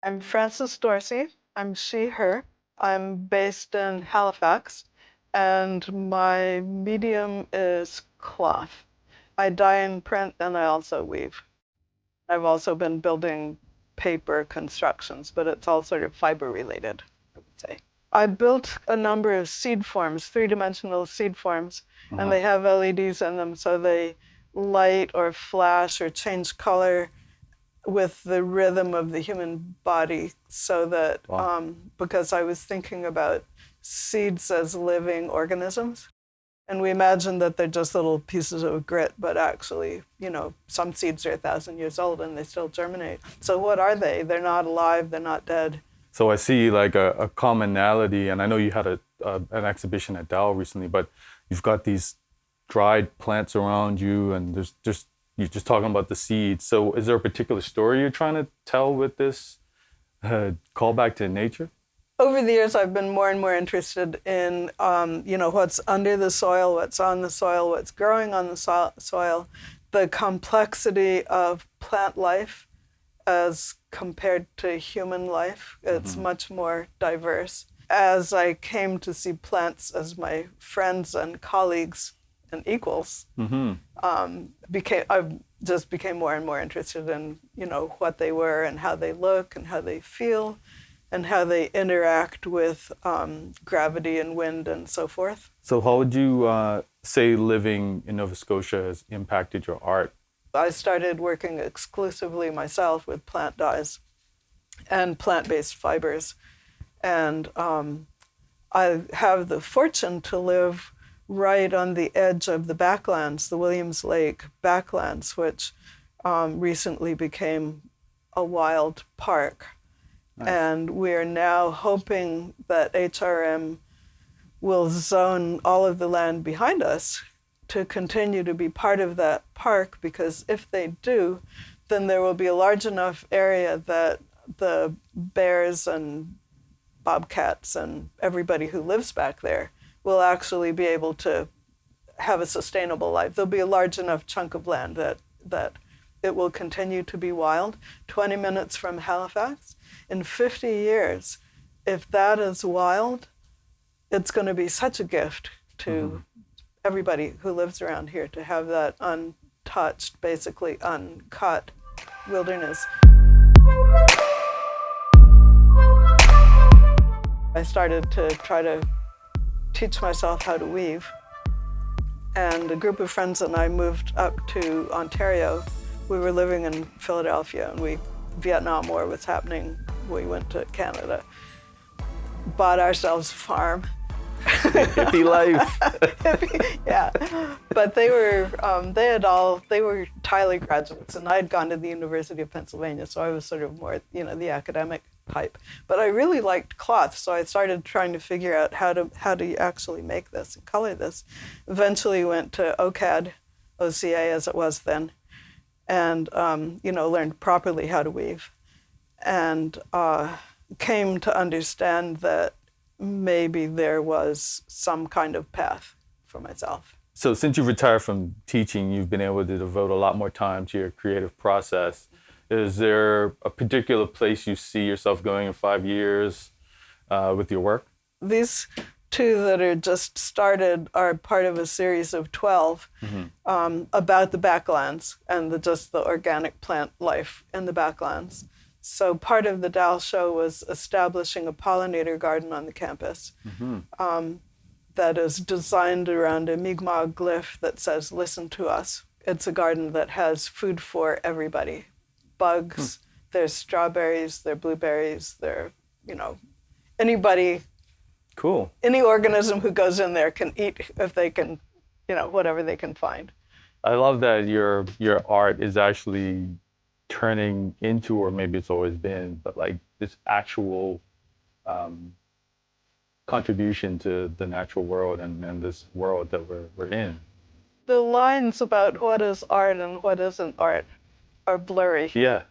I'm Frances Dorsey. I'm she, her. I'm based in Halifax, and my medium is cloth. I dye and print, and I also weave. I've also been building paper constructions, but it's all sort of fiber related, I would say. I built a number of seed forms, three-dimensional seed forms, and they have LEDs in them, so they light or flash or change color with the rhythm of the human body, so that because I was thinking about seeds as living organisms, and we imagine that they're just little pieces of grit, but actually, some seeds are 1,000 years old and they still germinate. So what are they? They're not alive, they're not dead. So I see like a commonality, and I know you had an exhibition at Dow recently, but you've got these dried plants around you, and you're just talking about the seeds. So is there a particular story you're trying to tell with this callback to nature? Over the years, I've been more and more interested in, what's under the soil, what's on the soil, what's growing on the soil, the complexity of plant life as compared to human life. It's much more diverse. As I came to see plants as my friends and colleagues and equals, I just became more and more interested in, what they were and how they look and how they feel and how they interact with gravity and wind and so forth. So how would you say living in Nova Scotia has impacted your art? I started working exclusively myself with plant dyes and plant-based fibers. And I have the fortune to live right on the edge of the backlands, the Williams Lake backlands, which recently became a wild park. Nice. And we're now hoping that HRM will zone all of the land behind us to continue to be part of that park, because if they do, then there will be a large enough area that the bears and bobcats and everybody who lives back there will actually be able to have a sustainable life. There'll be a large enough chunk of land that it will continue to be wild. 20 minutes from Halifax. In 50 years, if that is wild, it's going to be such a gift to everybody who lives around here to have that untouched, basically uncut wilderness. I started to try to teach myself how to weave, and a group of friends and I moved up to Ontario. We were living in Philadelphia, and Vietnam War was happening. We went to Canada, bought ourselves a farm. Hippie life. Yeah, but they were Tyler graduates, and I'd gone to the University of Pennsylvania, so I was sort of more, the academic type. But I really liked cloth, so I started trying to figure out how do you actually make this and color this. Eventually went to OCAD, OCA as it was then, and learned properly how to weave, and came to understand that maybe there was some kind of path for myself. So since you've retired from teaching, you've been able to devote a lot more time to your creative process. Is there a particular place you see yourself going in 5 years with your work? These two that are just started are part of a series of 12 about the backlands and just the organic plant life in the backlands. So part of the Dow show was establishing a pollinator garden on the campus that is designed around a Mi'kmaq glyph that says, "Listen to us." It's a garden that has food for everybody. Bugs, there's strawberries, there are blueberries, there, anybody. Cool. Any organism who goes in there can eat if they can, whatever they can find. I love that your art is actually turning into, or maybe it's always been, but like this actual contribution to the natural world and this world that we're in. The lines about what is art and what isn't art are blurry. Yeah.